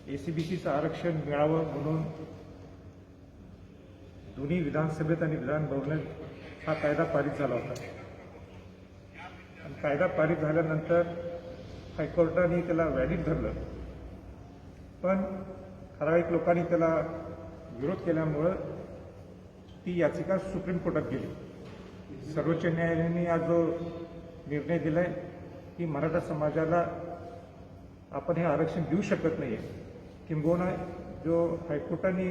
एसीबीसीचं आरक्षण मिळावं म्हणून दोन्ही विधानसभेत आणि विधानभवनात हा कायदा पारित झाला होता. आणि कायदा पारित झाल्यानंतर हायकोर्टाने त्याला व्हॅलिड धरलं, पण ठराविक लोकांनी त्याला विरोध केल्यामुळं ती याचिका सुप्रीम कोर्टात गेली. सर्वोच्च न्यायालयाने आज जो निर्णय दिलाय की मराठा समाजाला आपण हे आरक्षण देऊ शकत नाही आहे, किंबहुना जो हायकोर्टाने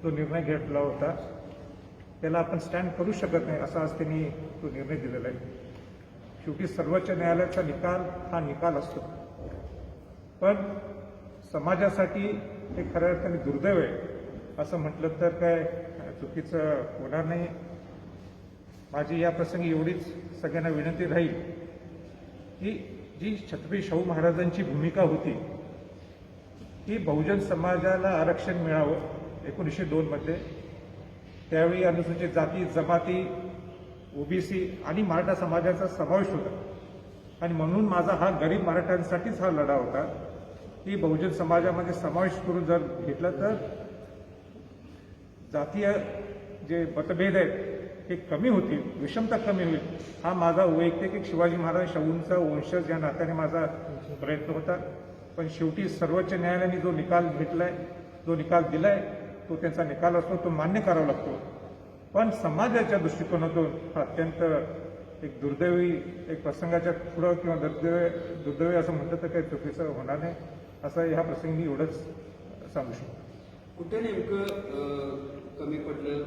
जो निर्णय घेतला होता त्याला आपण स्टँड करू शकत नाही असा आज त्यांनी तो निर्णय दिलेला आहे. शेवटी सर्वोच्च न्यायालयाचा निकाल हा निकाल असतो, पण समाजासाठी हे खऱ्या अर्थाने दुर्दैव आहे असं म्हटलं तर काय चुकीचं होणार नाही. माझी या प्रसंगी एवढीच सगळ्यांना विनंती राहील की जी छत्रपती शाहू महाराजांची भूमिका होती की बहुजन समाजाला आरक्षण मिळावं 1902 मध्ये, त्यावेळी अनुसूचित जाती जमाती ओबीसी आणि मराठा समाजाचा समावेश होता. आणि म्हणून माझा हा गरीब मराठ्यांसाठीच हा लढा होता की बहुजन समाजामध्ये समावेश करून जर घेतलं तर जातीय जे मतभेद आहेत ते कमी होतील, विषमता कमी होईल. हा माझा वैयक्तिक शिवाजी महाराज शाहूंचा वंशज या नात्याने माझा प्रयत्न होता. पण शेवटी सर्वोच्च न्यायालयाने जो निकाल घेतलाय, जो निकाल दिलाय, तो त्यांचा निकाल असतो, तो मान्य करावा लागतो. पण समाजाच्या दृष्टिकोनातून हा अत्यंत एक दुर्दैवी एक प्रसंगाच्या पुढं किंवा दुर्दैवी असं म्हटलं तर काही चुकीचं होणार नाही असं ह्या प्रसंगी एवढंच सांगू शकतो. कुठे नेमकं कमी पडलं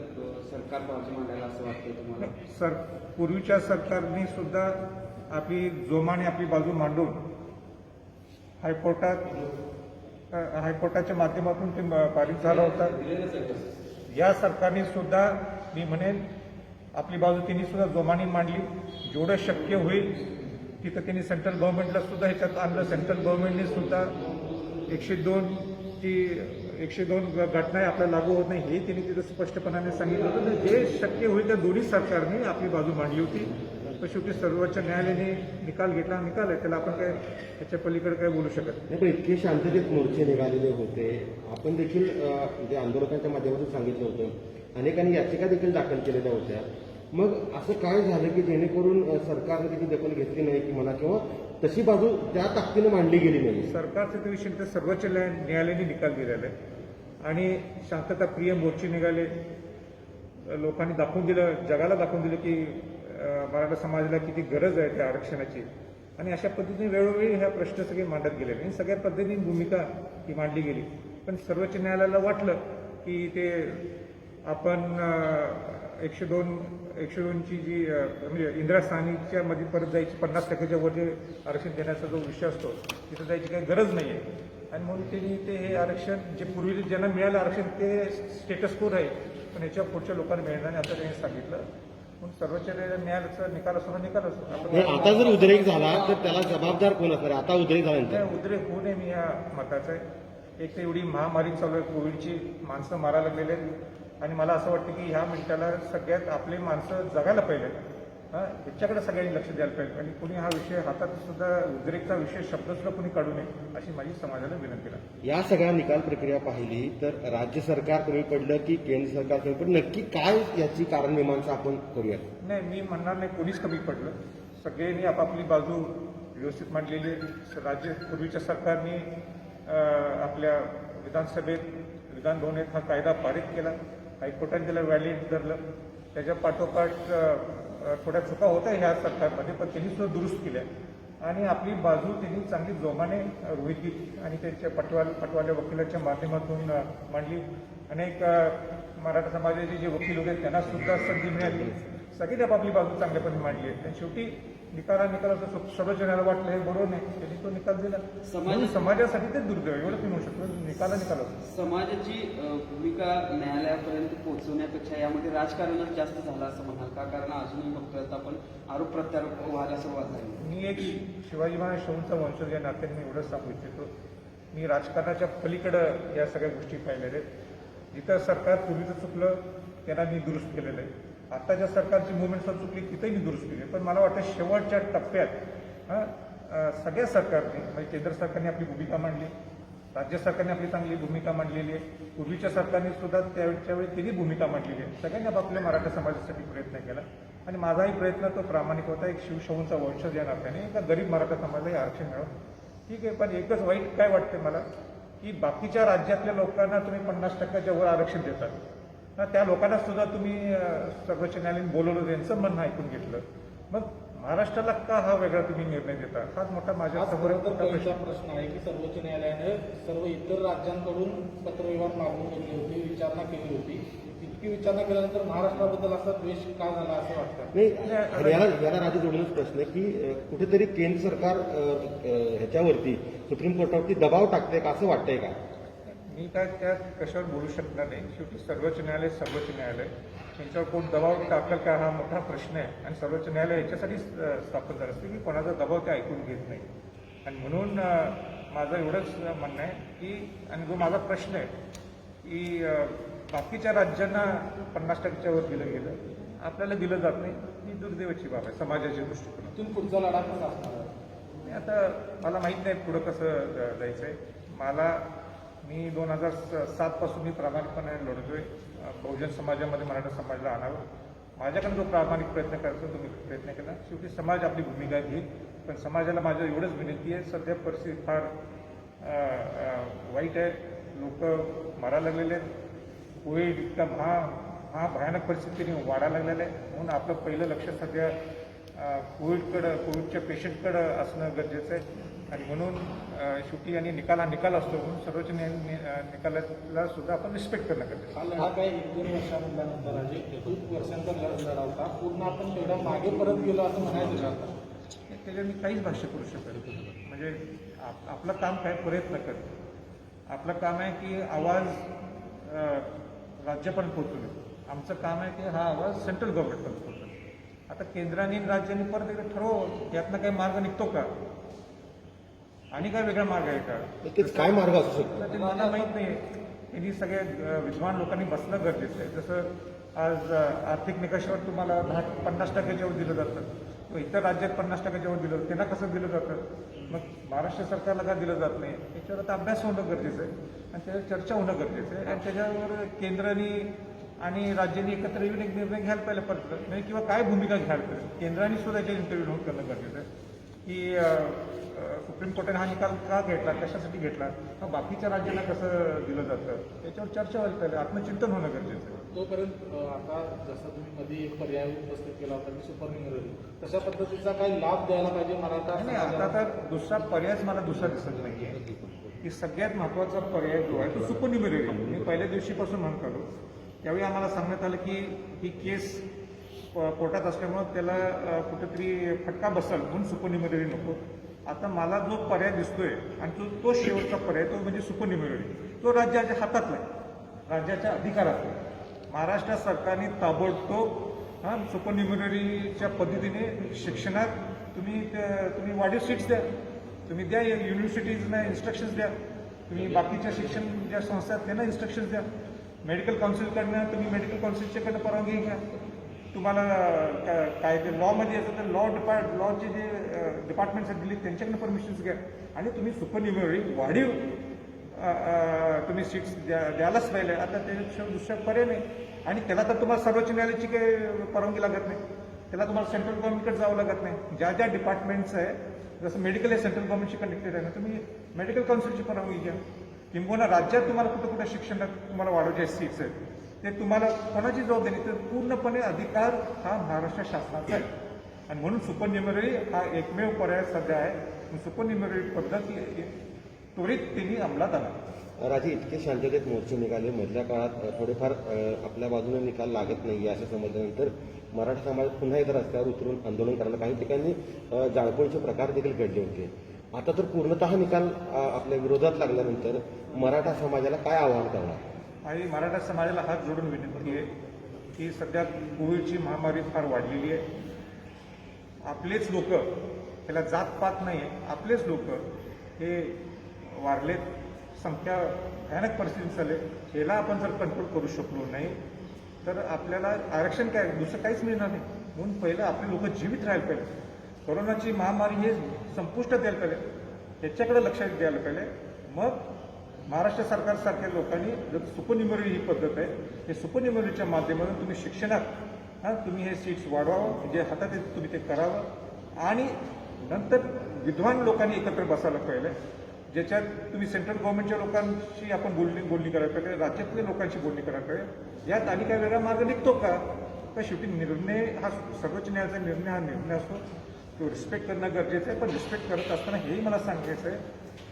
सरकार बाजू मांडायला असं वाटतं तुम्हाला? पूर्वीच्या सरकारने सुद्धा आपली जोमाने आपली बाजू मांडून हायकोर्टाच्या माध्यमातून ते पारित झाला होता. या सरकारने सुद्धा मी म्हणेन आपली बाजू त्यांनी सुद्धा जोमाने मांडली. जेवढं शक्य होईल तिथं त्यांनी सेंट्रल गव्हर्नमेंटला सुद्धा ह्याच्यात आणलं. सेंट्रल गव्हर्नमेंटने सुद्धा 102 घटना आपल्याला लागू होत नाही हे त्यांनी तिथं स्पष्टपणाने सांगितलं होतं. जे शक्य होईल त्या दोन्ही सरकारने आपली बाजू मांडली होती. तर शेवटी सर्वोच्च न्यायालयाने निकाल घेतला, निकाल आहे, त्याला आपण काय त्याच्या पलीकडे काय बोलू शकत नाही. पण इतके शांततेत मोर्चे निघालेले होते, आपण देखील म्हणजे आंदोलकांच्या माध्यमातून सांगितलं होतं, अनेकांनी याचिका देखील दाखल केलेल्या होत्या. मग असं काय झालं की जेणेकरून सरकारने त्याची दखल घेतली नाही की म्हणा किंवा तशी बाजू त्या ताकदीने मांडली गेली नाही? सरकारचे विषय तर सर्वोच्च न्यायालयाने निकाल दिलेला आहे आणि शांतताप्रिय मोर्चे निघाले. लोकांनी दाखवून दिलं, जगाला दाखवून दिलं की मराठा समाजाला किती गरज आहे त्या आरक्षणाची. आणि अशा पद्धतीने वेळोवेळी ह्या प्रश्न सगळे मांडत गेले आणि सगळ्या पद्धतीने भूमिका ही मांडली गेली. पण सर्वोच्च न्यायालयाला वाटलं की ते आपण 102ची जी म्हणजे इंदिरा साहनीच्या मध्ये परत जायची 50% वर जे आरक्षण देण्याचा जो विषय असतो तिथं जायची काही गरज नाही आहे. आणि म्हणून त्यांनी ते हे आरक्षण जे पूर्वी ज्यांना मिळालं आरक्षण ते स्टेटस कोड आहे, पण याच्या पुढच्या लोकांना मिळणार नाही असं त्यांनी सांगितलं. म्हणून सर्वोच्च न्यायालयाचा निकाल असो निकाल असो. आता जर उद्रेक झाला तर त्याला जबाबदार कोण असणार? आता उद्रेक झाला, उद्रेक होऊ नये मी या मताचं आहे. एक तर एवढी महामारी चालू आहे, कोविडची माणसं मारायला लागलेले आहेत आणि मला असं वाटतं की ह्या मिनिटाला सगळ्यात आपले माणसं जगायला पाहिजे, ह्याच्याकडे सगळ्यांनी लक्ष द्यायला पाहिजे. आणि कोणी हा विषय हातात सुद्धा उद्रेकचा विषय शब्द सुद्धा कोणी काढू नये अशी माझी समाजाला विनंती आहे. या सगळ्या निकाल प्रक्रिया पाहिली तर राज्य सरकार कमी पडलं की केंद्र सरकार कमी पडलं, नक्की काय याची कारण मीमांसा आपण करूया? नाही, मी म्हणणार नाही कोणीच कमी पडलं. सगळ्यांनी आपापली बाजू व्यवस्थित मांडलेली आहे. राज्य पूर्वीच्या सरकारने आपल्या विधानसभेत विधानभवनात हा कायदा पारित केला, हायकोर्टाने त्याला व्हॅलिड धरलं. त्याच्या पाठोपाठ थोड्या चुका होत्या ह्या सरकारमध्ये, पण त्यांनी सुद्धा दुरुस्त केल्या आणि आपली बाजू त्यांनी चांगली जोमाने रोहित आणि त्यांच्या पटवाल्या वकिलाच्या माध्यमातून मांडली. अनेक मराठा समाजाचे जे वकील होते त्यांना सुद्धा संधी मिळाली. सगळी आपापली बाजू चांगल्यापणे मांडली आहे. आणि शेवटी निकालाचं सर्वोच्च न्यायालयाला वाटलं हे बरोबर नाही, त्यांनी तो निकाल दिला. समाजासाठी ते दुर्दैव एवढंच मी म्हणू शकतो. निकाल समाजाची भूमिका न्यायालयापर्यंत पोहोचवण्यापेक्षा यामध्ये राजकारणच जास्त झालं असं म्हणाल का? कारण अजूनही बघतोय आपण आरोप प्रत्यारोप व्हायला सुरुवात झाली. मी एक शिवाजी महाराज शाहूंचा वंशज या नात्याने मी एवढंच सांगू इच्छितो, मी राजकारणाच्या पलीकडं या सगळ्या गोष्टी पाहिलेल्या आहेत. जिथं सरकार पूर्वीचं चुकलं त्यांना मी दुरुस्त केलेलं आहे. आताच्या सरकारची मुवमेंट जर चुकली तिथेही मी दुरुस्त केली. पण मला वाटतं शेवटच्या टप्प्यात सगळ्या सरकारने म्हणजे केंद्र सरकारने आपली भूमिका मांडली, राज्य सरकारने आपली चांगली भूमिका मांडलेली आहे. पूर्वीच्या सरकारने सुद्धा त्यावेळी त्यांनी भूमिका मांडलेली आहे. सगळ्यांनी आपापल्या मराठा समाजासाठी प्रयत्न केला आणि माझाही प्रयत्न तो प्रामाणिक होता. एक शिवशाहूंचा वंशज या नात्याने एका गरीब मराठा समाजाला आरक्षण मिळावं. ठीक आहे, पण एकच वाईट काय वाटते मला की बाकीच्या राज्यातल्या लोकांना तुम्ही 50%च्या वर आरक्षण देतात, त्या लोकांना सुद्धा तुम्ही सर्वोच्च न्यायालयाने बोलवलं, त्यांचं म्हणणं ऐकून घेतलं. मग महाराष्ट्राला का हा वेगळा तुम्ही निर्णय देता? हाच मोठा माझ्या समोर प्रश्न आहे की सर्वोच्च न्यायालयाने सर्व इतर राज्यांकडून पत्रव्यवहार मागून घेतली होती, विचारणा केली होती. इतकी विचारणा केल्यानंतर महाराष्ट्राबद्दल असा द्वेष का झाला असं वाटतं? नाही, याला राजू जोडूनच प्रश्न आहे की कुठेतरी केंद्र सरकार ह्याच्यावरती सुप्रीम कोर्टावरती दबाव टाकते का असं वाटतंय का? मी काय त्या कशावर बोलू शकणार नाही. शेवटी सर्वोच्च न्यायालय यांच्यावर कोण दबाव टाकल का हा मोठा प्रश्न आहे. आणि सर्वोच्च न्यायालय याच्यासाठी स्थापन झालं असते की कोणाचा दबाव ते ऐकून घेत नाही. आणि म्हणून माझं एवढंच म्हणणं आहे की, आणि जो माझा प्रश्न आहे की बाकीच्या राज्यांना 50%च्या वर दिलं गेलं, आपल्याला दिलं जात नाही, ही दुर्दैवाची बाब आहे समाजाच्या दृष्टिकोनातून. पुढचा लढा कसा असणार आहे? आता मला माहीत नाही पुढं कसं जायचं आहे. मी 2007 पासून मी प्रामाणिकपणे लढतोय. बहुजन समाजामध्ये मराठा समाजाला आणावं. माझ्याकडे जो प्रामाणिक प्रयत्न करायचा तो मी प्रयत्न केला. शेवटी समाज आपली भूमिका घेईल. पण समाजाला माझं एवढंच विनंती आहे, सध्या परिस्थिती फार वाईट आहे. लोक मारायला लागलेले आहेत. कोविड इतका भयानक परिस्थितीने वाढायला लागलेलं आहे. म्हणून आपलं पहिलं लक्ष सध्या कोविडच्या पेशंटकडं असणं गरजेचं आहे. आणि म्हणून शेवटी आणि निकाल असतो म्हणून सर्वोच्च निकालाला सुद्धा आपण रिस्पेक्ट करणं गरजेचं हा लढा काय 1-2 वर्षानंतर आहे, खूप वर्षांचा लढा होता. पूर्ण आपण तेवढा मागे परत गेलो असं म्हणायचं का? त्याच्यावर मी काहीच भाष्य करू शकत नाही. म्हणजे आपलं काम काय प्रयत्न करतो. आपलं काम आहे की आवाज राज्यापर्यंत पोहोचवणे. आमचं काम आहे की हा आवाज सेंट्रल गव्हर्नमेंटपर्यंत पोहोचवणे. आता केंद्राने आणि राज्यांनी परत एकदा ठरव, यातनं काही मार्ग निघतो का आणि काय वेगळा मार्ग आहे का? तेच काय मार्ग असू शकतो ते मला माहीत नाही. त्यांनी सगळ्या विद्वान लोकांनी बसणं गरजेचं आहे. जसं आज आर्थिक निकषावर तुम्हाला 50%च्या वर दिलं जातं, इतर राज्यात 50%च्या वर दिलं, त्यांना कसं दिलं जातं? मग महाराष्ट्र सरकारला का दिलं जात नाही? याच्यावर आता अभ्यास होणं गरजेचं आहे आणि त्याच्यावर चर्चा होणं गरजेचं आहे. आणि त्याच्यावर केंद्राने आणि राज्यांनी एकत्र येऊन एक निर्णय घ्यायला पाहिजे परत, म्हणजे किंवा काय भूमिका घ्यायला पाहिजे. केंद्राने सुद्धा याच्या इंटरव्ह्यू करणं गरजेचं आहे की सुप्रीम कोर्टाने हा निकाल का घेतला, कशासाठी घेतला, मग बाकीच्या राज्यांना कसं दिलं जातं, याच्यावर चर्चा व्हायला पाहिजे. आत्मचिंतन होणं गरजेचं आहे. तोपर्यंत आता जसं तुम्ही मध्ये एक पर्याय उपस्थित केला होता की सुपर न्यूमररी, तशा पद्धतीचा काही लाभ द्यायला पाहिजे मराठा नाही, आता तर दुसरा पर्यायच मला दिसत नाहीये की सगळ्यात महत्वाचा पर्याय जो आहे तो सुपर न्यूमररी. मी पहिल्या दिवशीपासून म्हणत आलो, त्यावेळी आम्हाला सांगण्यात आलं की ही केस कोर्टात असल्यामुळं त्याला कुठेतरी फटका बसल म्हणून सुपर न्यूमररी नको. आता मला जो पर्याय दिसतोय आणि तो शेवटचा पर्याय तो म्हणजे सुपर न्यूमररी. तो राज्याच्या हातातला आहे, राज्याच्या अधिकारात आहे. महाराष्ट्र सरकारने ताबडतोब सुपर न्यूमररीच्या पद्धतीने शिक्षणात तुम्ही वाढीव सीट्स द्या, तुम्ही द्या, युनिव्हर्सिटीजना इन्स्ट्रक्शन्स द्या, तुम्ही बाकीच्या शिक्षण ज्या संस्था आहेत त्यांना इन्स्ट्रक्शन्स द्या. मेडिकल काउन्सिलकडनं तुम्ही मेडिकल काउन्सिलच्याकडनं परवानगी घ्या. तुम्हाला काय ते लॉमध्ये याचं तर लॉचे जे डिपार्टमेंट्स आहेत दिल्लीत त्यांच्याकडनं परमिशन्स घ्या आणि तुम्ही सुपर न्यूमररी वाढीव तुम्ही सीट्स द्यायलाच पाहिजे. आता त्याच्याशिवाय दुसरा पर्याय नाही. आणि त्याला तर तुम्हाला सर्वोच्च न्यायालयाची काही परवानगी लागत नाही, त्याला तुम्हाला सेंट्रल गव्हर्नमेंटकडे जावं लागत नाही. ज्या ज्या डिपार्टमेंट्स आहे, जसं मेडिकल आहे सेंट्रल गव्हर्नमेंटशी कनेक्टेड आहे ना, तुम्ही मेडिकल काउन्सिलची परवानगी घ्या. किंबहुना राज्यात तुम्हाला कुठं शिक्षणात तुम्हाला वाढवायचे सीट्स आहेत ते तुम्हाला कोणाची जबाबदारी, तर पूर्णपणे अधिकार हा महाराष्ट्र शासनाचा आहे. आणि म्हणून सुपर न्यूमररी हा एकमेव पर्याय सध्या आहे. सुपर न्यूमररी पद्धत त्वरित त्यांनी अंमलात आणा. राजे, इतके शांततेत मोर्चे निघाले, मधल्या काळात थोडेफार आपल्या बाजूने निकाल लागत नाही असं समजल्यानंतर मराठा समाज पुन्हा एकदा रस्त्यावर उतरून आंदोलन करायला, काही ठिकाणी जाळपोळीचे प्रकार देखील घडले होते. आता तर पूर्णतः निकाल आपल्या विरोधात लागल्यानंतर मराठा समाजाला काय आवाहन करणार? आणि मराठा समाजाला हात जोडून विनंती आहे की सध्या कोविडची महामारी फार वाढलेली आहे. आपलेच लोक, त्याला जातपात नाही आहे, आपलेच लोक हे वारलेत, संख्या भयानक परिस्थिती चालले. याला आपण जर कंट्रोल करू शकलो नाही तर आपल्याला आरक्षण काय दुसरं काहीच मिळणार नाही. म्हणून पहिलं आपले लोक जीवित राहायला पाहिजे. कोरोनाची महामारी हे संपुष्टात द्यायला पाहिजे, त्याच्याकडे लक्ष द्यायला पाहिजे. मग महाराष्ट्र सरकारसारख्या लोकांनी जर सुपरन्युमरी ही पद्धत आहे, हे सुपरन्युमरीच्या माध्यमातून तुम्ही शिक्षणात तुम्ही हे सीट्स वाढवावं, जे हातात येतं तुम्ही ते करावं आणि नंतर विद्वान लोकांनी एकत्र बसायला पाहिजे, ज्याच्यात तुम्ही सेंट्रल गव्हर्नमेंटच्या लोकांशी आपण बोलणी करायला पाहिजे, राज्यातल्या लोकांशी बोलणी करायला पाहिजे. यात आणि काय वेगळा मार्ग निघतो का? तर शेवटी निर्णय हा सर्वोच्च न्यायालयाचा निर्णय हा निर्णय असतो, तो रिस्पेक्ट करणं गरजेचं आहे. पण रिस्पेक्ट करत असताना हेही मला सांगायचं आहे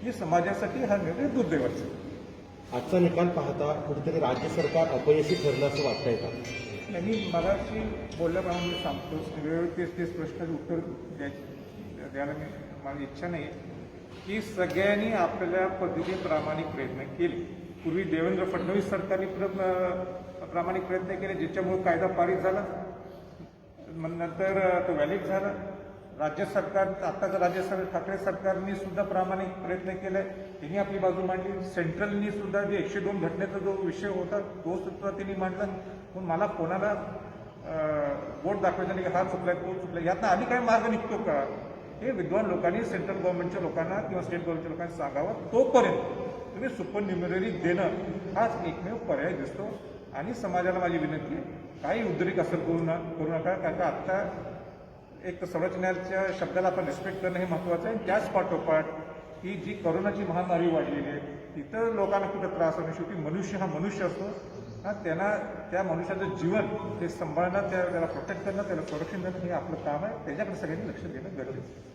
की समाजासाठी हा निर्णय दुर्दैवाचा आहे. आजचा निकाल पाहता कुठेतरी राज्य सरकार अपयशी ठरलं असं वाटतंय का? मी मगाशी बोलल्याप्रमाणे मी सांगतो, वेळोवेळी तेच प्रश्नाचे उत्तर द्यायला माझी इच्छा नाही की सगळ्यांनी आपल्या पद्धतीने प्रामाणिक प्रयत्न केले. पूर्वी देवेंद्र फडणवीस सरकारने प्रामाणिक प्रयत्न केले, ज्याच्यामुळे कायदा पारित झाला, नंतर तो व्हॅलिड झाला. राज्य सरकार, आत्ताचं राज्य सरकार ठाकरे सरकारने सुद्धा प्रामाणिक प्रयत्न केले, त्यांनी आपली बाजू मांडली. सेंट्रलनी सुद्धा जे 102 घटनेचा जो विषय होता तो सुद्धा त्यांनी मांडला. पण मला कोणाला वोट दाखवायचा नाही की हा चुकलाय तो चुकलाय. यातनं आधी काय मार्ग निघतो का, हे विद्वान लोकांनी सेंट्रल गव्हर्नमेंटच्या लोकांना किंवा स्टेट गव्हर्नमेंटच्या लोकांना सांगावं. तोपर्यंत तुम्ही सुपर न्युमररी देणं हाच एकमेव पर्याय दिसतो. आणि समाजाला माझी विनंती आहे, काही उद्रेक असं करू नका, कारण का आत्ता एक तर सर्वोच्च न्यायालयाच्या शब्दाला आपण रिस्पेक्ट करणं हे महत्त्वाचं आहे. त्याच पाठोपाठ ही जी कोरोनाची महामारी वाढलेली आहे, तिथं लोकांना कुठं त्रास होणे, शेवटी मनुष्य हा मनुष्य असतो, त्यांना त्या मनुष्याचं जीवन हे सांभाळणं, त्याला प्रोटेक्ट करणं, त्याला संरक्षण देणं हे आपलं काम आहे. त्याच्याकडे सगळ्यांनी लक्ष देणं गरजेचं आहे.